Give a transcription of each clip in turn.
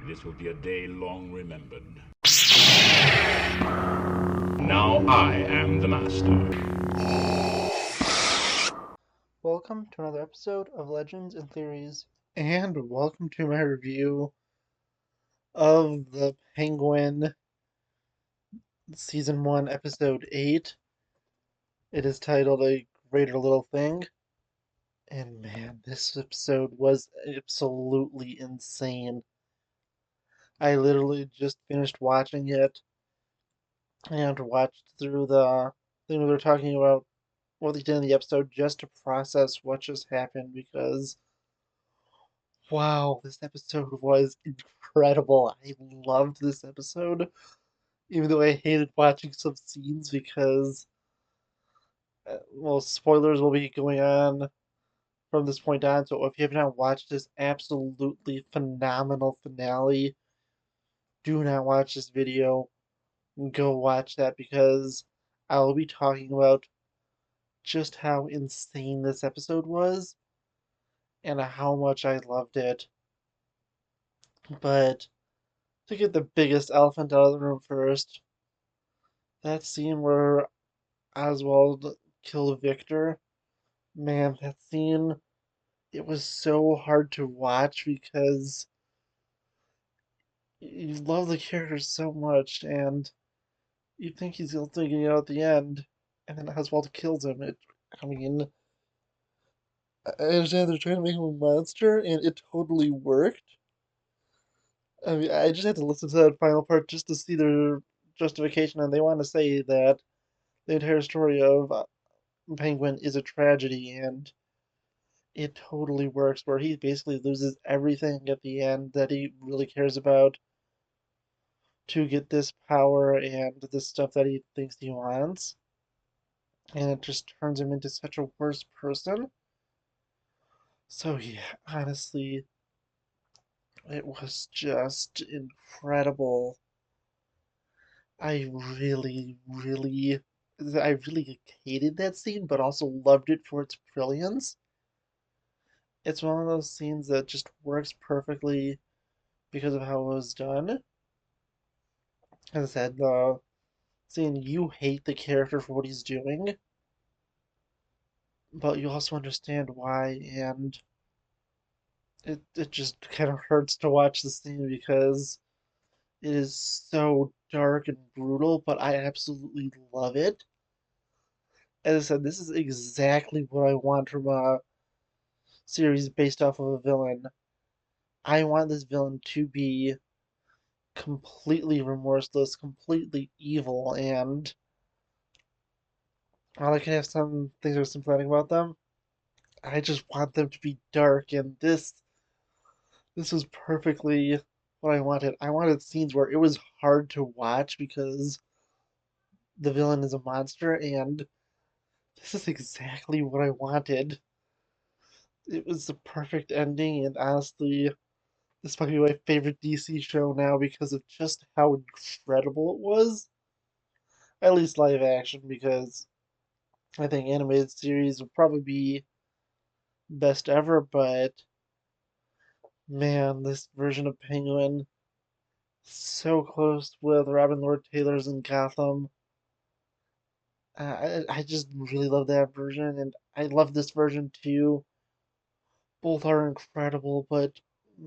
This will be a day long remembered. Now I am the master. Welcome to another episode of Legends and Theories, and welcome to my review of The Penguin Season 1, Episode 8. It is titled A Greater Little Thing, and man, this episode was absolutely insane. I literally just finished watching it and watched through the thing we were talking about what they did in the episode just to process what just happened because wow, this episode was incredible. I loved this episode, even though I hated watching some scenes because, well, spoilers will be going on from this point on. So if you have not watched this absolutely phenomenal finale, do not watch this video. Go watch that because I'll be talking about just how insane this episode was and how much I loved it. But to get the biggest elephant out of the room first, that scene where Oswald killed Victor, man, that scene, it was so hard to watch because you love the character so much and you think he's going to get out at the end, and then Oswald kills him. I mean, I understand they're trying to make him a monster, and it totally worked. I mean, I just had to listen to that final part just to see their justification, and they want to say that the entire story of Penguin is a tragedy, and it totally works where he basically loses everything at the end that he really cares about to get this power and this stuff that he thinks he wants. And it just turns him into such a worse person. So, yeah, honestly, it was just incredible. I really, really, I really hated that scene, but also loved it for its brilliance. It's one of those scenes that just works perfectly because of how it was done. As I said, seeing you hate the character for what he's doing, but you also understand why, and it just kind of hurts to watch the scene because it is so dark and brutal, but I absolutely love it. As I said, this is exactly what I want from a series based off of a villain. I want this villain to be completely remorseless, completely evil, and while I can have some things that are sympathetic about them, I just want them to be dark, and this was perfectly what I wanted. I wanted scenes where it was hard to watch because the villain is a monster, and this is exactly what I wanted. It was the perfect ending, and honestly, this might be my favorite DC show now because of just how incredible it was. At least live action, because I think animated series would probably be best ever, but man, this version of Penguin so close with Robin Lord Taylor's in Gotham. I just really love that version, and I love this version too. Both are incredible, but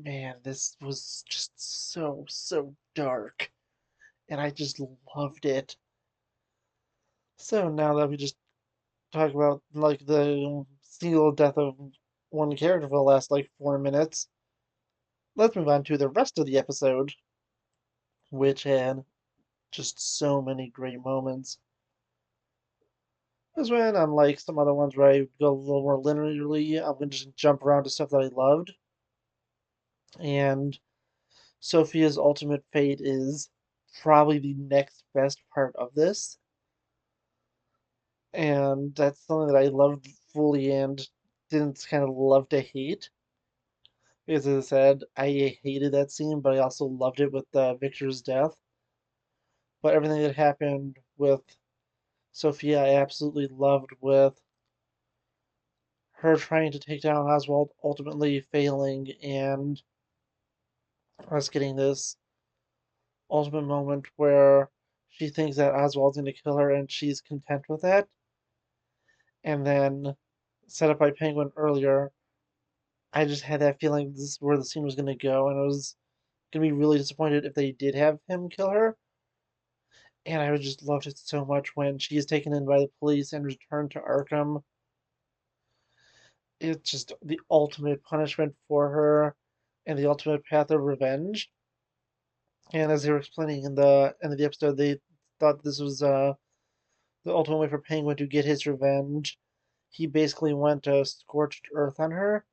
man, this was just so dark, and I just loved it. So now that we just talked about like the single death of one character for the last like 4 minutes, let's move on to the rest of the episode, which had just so many great moments. This one, unlike some other ones where I go a little more linearly, I'm going to just jump around to stuff that I loved. And Sophia's ultimate fate is probably the next best part of this. And that's something that I loved fully and didn't kind of love to hate. Because as I said, I hated that scene, but I also loved it with Victor's death. But everything that happened with Sophia, I absolutely loved with her trying to take down Oswald, ultimately failing, and us getting this ultimate moment where she thinks that Oswald's going to kill her and she's content with that. And then, set up by Penguin earlier, I just had that feeling this is where the scene was going to go, and I was going to be really disappointed if they did have him kill her. And I just loved it so much when she is taken in by the police and returned to Arkham. It's just the ultimate punishment for her and the ultimate path of revenge. And as they were explaining in the end of the episode, they thought this was the ultimate way for Penguin to get his revenge. He basically went to scorched earth on her.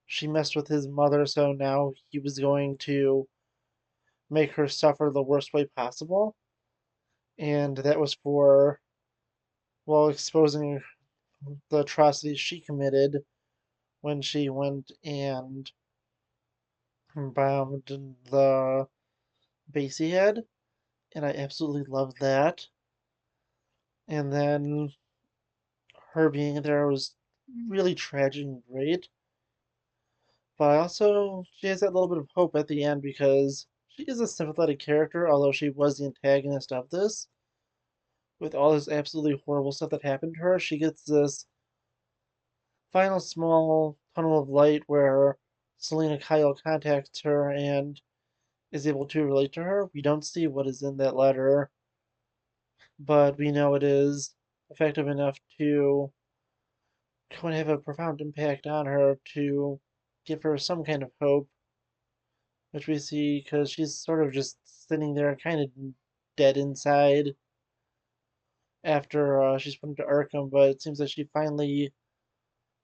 She messed with his mother, so now he was going to make her suffer the worst way possible. And that was for, well, exposing the atrocities she committed when she went and bombed the base he had. And I absolutely loved that. And then her being there was really tragic and great. But also, she has that little bit of hope at the end because she is a sympathetic character, although she was the antagonist of this. With all this absolutely horrible stuff that happened to her, she gets this final small tunnel of light where Selena Kyle contacts her and is able to relate to her. We don't see what is in that letter, but we know it is effective enough to go and have a profound impact on her to give her some kind of hope, which we see because she's sort of just sitting there kind of dead inside after she's put into Arkham, but it seems that she finally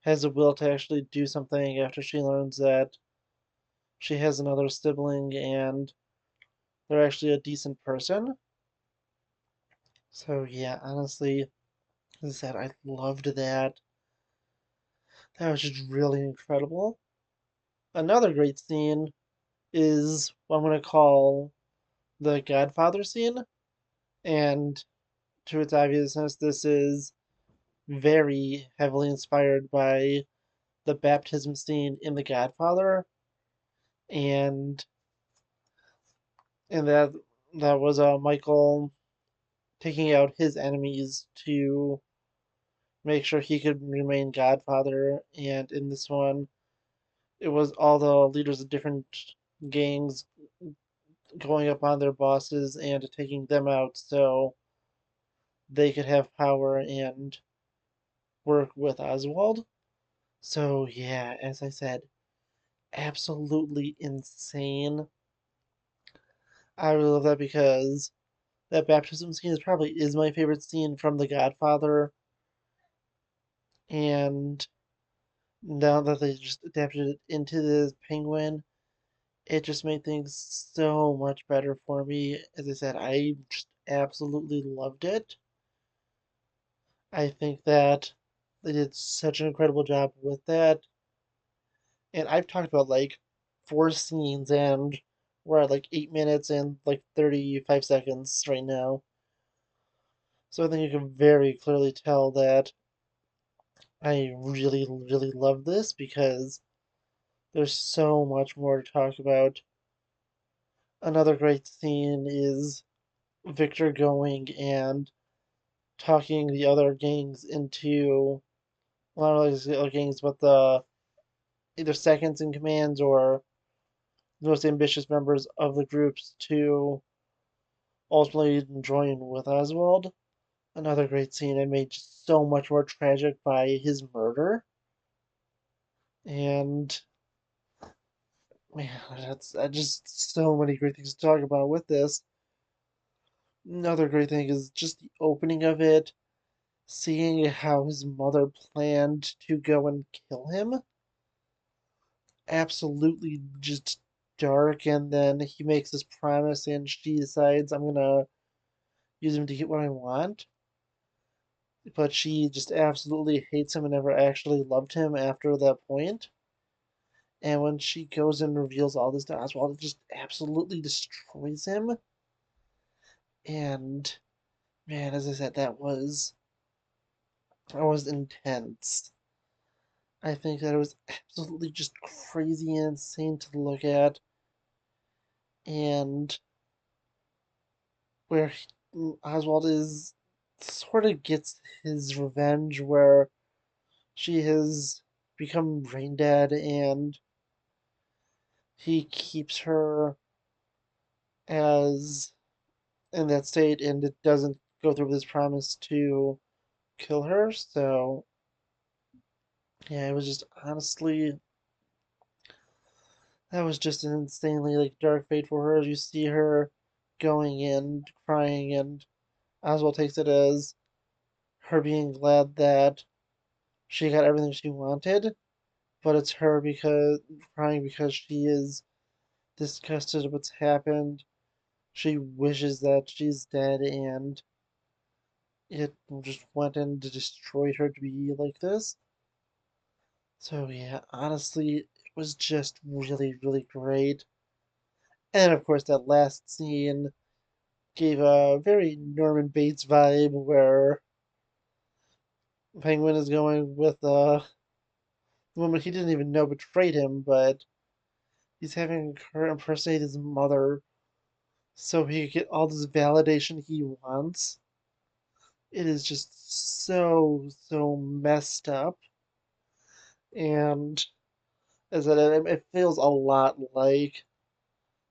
has the will to actually do something after she learns that she has another sibling and they're actually a decent person. So yeah, honestly, as I said, I loved that. That was just really incredible. Another great scene is what I'm going to call the Godfather scene. And to its obviousness, this is very heavily inspired by the baptism scene in The Godfather. And that was Michael taking out his enemies to make sure he could remain Godfather. And in this one, it was all the leaders of different gangs going up on their bosses and taking them out so they could have power and work with Oswald. So, yeah, as I said, absolutely insane. I really love that because that baptism scene is my favorite scene from The Godfather, and now that they just adapted it into the Penguin, it just made things so much better for me. As I said, I just absolutely loved it. I think that they did such an incredible job with that. And I've talked about like four scenes, and we're at like 8 minutes and like 35 seconds right now. So I think you can very clearly tell that I really, really love this because there's so much more to talk about. Another great scene is Victor going and talking the other gangs into, well, not really the other gangs, but the either seconds in commands or the most ambitious members of the groups to ultimately join with Oswald. Another great scene and made so much more tragic by his murder. And man, that's just so many great things to talk about with this. Another great thing is just the opening of it, seeing how his mother planned to go and kill him. Absolutely just dark, and then he makes this promise and she decides I'm gonna use him to get what I want. But she just absolutely hates him and never actually loved him after that point. And when she goes and reveals all this to Oswald, it just absolutely destroys him. And man, as I said, that was intense. I think that it was absolutely just crazy and insane to look at. and where Oswald is sort of gets his revenge, where she has become brain dead, and he keeps her as in that state, and it doesn't go through with his promise to kill her. So yeah, it was just honestly that was just an insanely like dark fate for her. You see her going in, crying, and Oswald takes it as her being glad that she got everything she wanted, but it's her because crying because she is disgusted at what's happened. She wishes that she's dead, and it just went in to destroy her to be like this. So yeah, honestly, it was just really, really great. And of course, that last scene gave a very Norman Bates vibe, where Penguin is going with the woman he didn't even know betrayed him, but he's having her impersonate his mother so he could get all this validation he wants. It is just so, so messed up. And as it feels a lot like,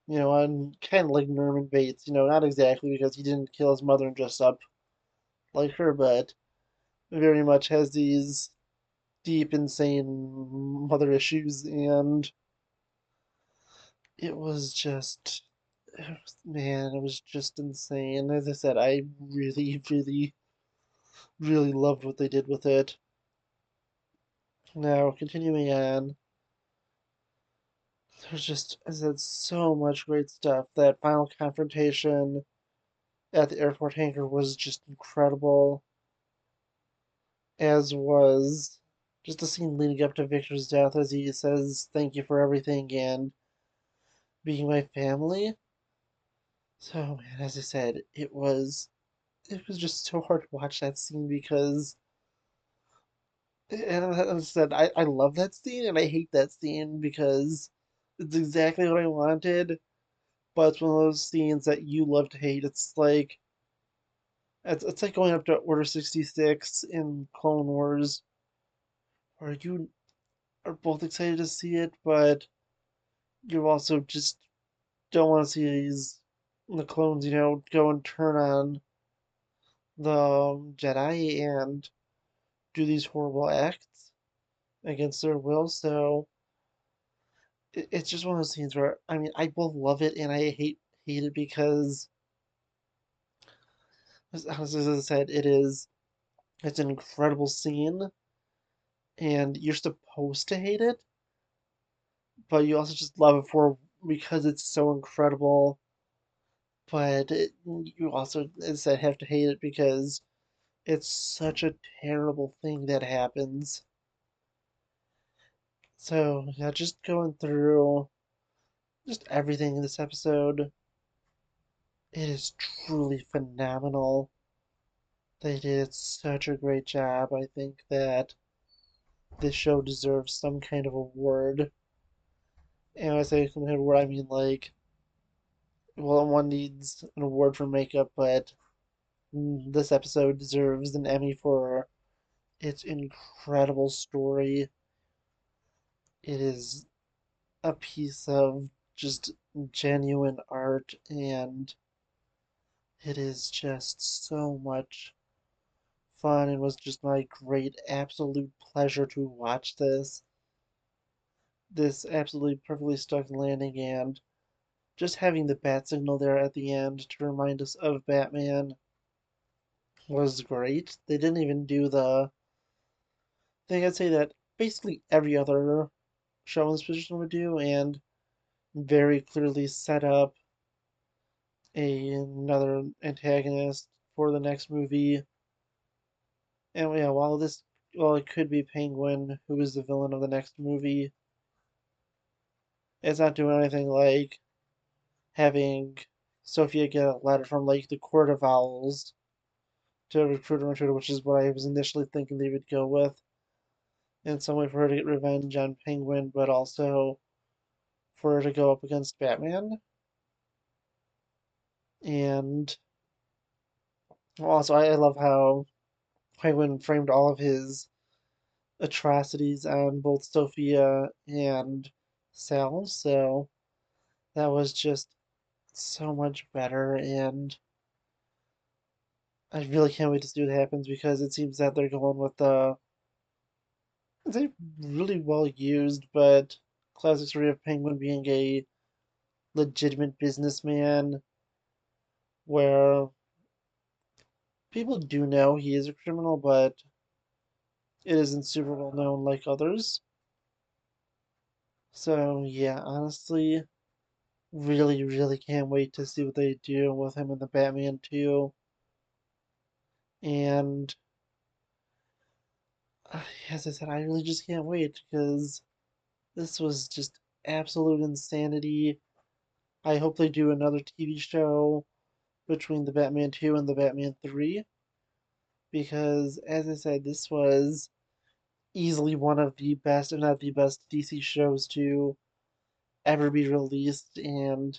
and kind of like Norman Bates, not exactly because he didn't kill his mother and dress up like her, but very much has these deep, insane mother issues. And it was just, man, it was just insane. As I said, I really, really, really loved what they did with it. Now, continuing on, there's just, as I said, so much great stuff. That final confrontation at the airport hangar was just incredible, as was just the scene leading up to Victor's death as he says, "Thank you for everything," and being my family. So, man, as I said, it was just so hard to watch that scene because, and as I said, I love that scene and I hate that scene because it's exactly what I wanted, but it's one of those scenes that you love to hate. It's like going up to Order 66 in Clone Wars, where you are both excited to see it, but you also just don't want to see the clones, go and turn on the Jedi and do these horrible acts against their will. So it's just one of those scenes where I mean I both love it and I hate it because as I said, it's an incredible scene and you're supposed to hate it, but you also just love it for because it's so incredible. But you also, as I said, have to hate it because it's such a terrible thing that happens. So yeah, just going through just everything in this episode, it is truly phenomenal. They did such a great job. I think that this show deserves some kind of award. And when I say some kind of award, I mean like, well, one needs an award for makeup, but this episode deserves an Emmy for its incredible story. It is a piece of just genuine art, and it is just so much fun and was just my great absolute pleasure to watch this absolutely perfectly stuck landing, and just having the bat signal there at the end to remind us of Batman was great. They didn't even do the thing I'd say that basically every other show in this position would do, and very clearly set up another antagonist for the next movie. And yeah, while it could be Penguin, who is the villain of the next movie, it's not doing anything like having Sophia get a letter from like the Court of Owls to recruit her, which is what I was initially thinking they would go with. In some way for her to get revenge on Penguin, but also for her to go up against Batman. And also, I love how Penguin framed all of his atrocities on both Sophia and Sal, so that was just so much better, and I really can't wait to see what happens because it seems that they're going with the, I'd say, really well used, but classic story of Penguin being a legitimate businessman where people do know he is a criminal, but it isn't super well known like others. So, yeah, honestly, really, really can't wait to see what they do with him in the Batman 2. And as I said, I really just can't wait because this was just absolute insanity. I hope they do another TV show between the Batman 2 and the Batman 3 because, as I said, this was easily one of the best, if not the best, DC shows to ever be released, and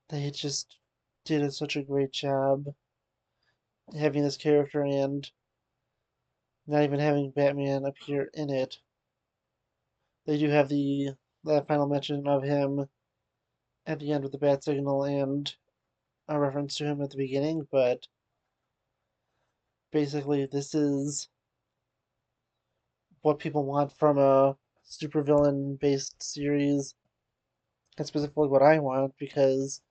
they just such a great job having this character and not even having Batman appear in it. They do have that final mention of him at the end with the bat signal and a reference to him at the beginning, but basically this is what people want from a supervillain based series. That's specifically what I want because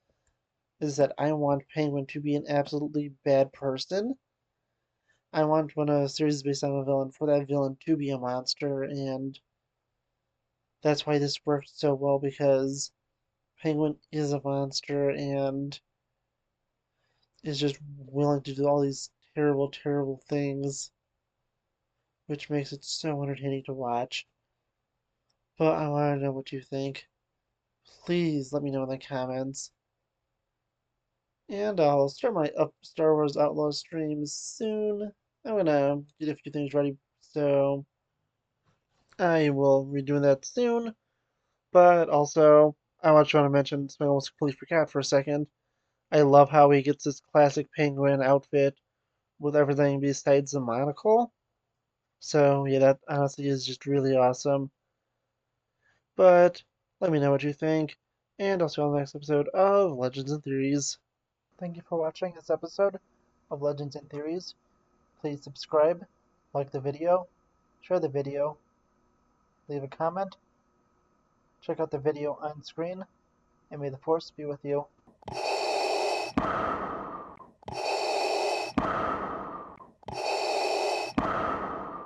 is that I want Penguin to be an absolutely bad person. I want when a series is based on a villain for that villain to be a monster, and that's why this worked so well because Penguin is a monster and is just willing to do all these terrible, terrible things, which makes it so entertaining to watch. But I want to know what you think. Please let me know in the comments. And I'll start my Star Wars Outlaw streams soon. I'm gonna get a few things ready, so I will be doing that soon. But also, I want to mention something I almost completely forgot for a second. I love how he gets this classic penguin outfit with everything besides the monocle. So yeah, that honestly is just really awesome. But let me know what you think, and I'll see you on the next episode of Legends and Theories. Thank you for watching this episode of Legends and Theories. Please subscribe, like the video, share the video, leave a comment, check out the video on screen, and may the Force be with you.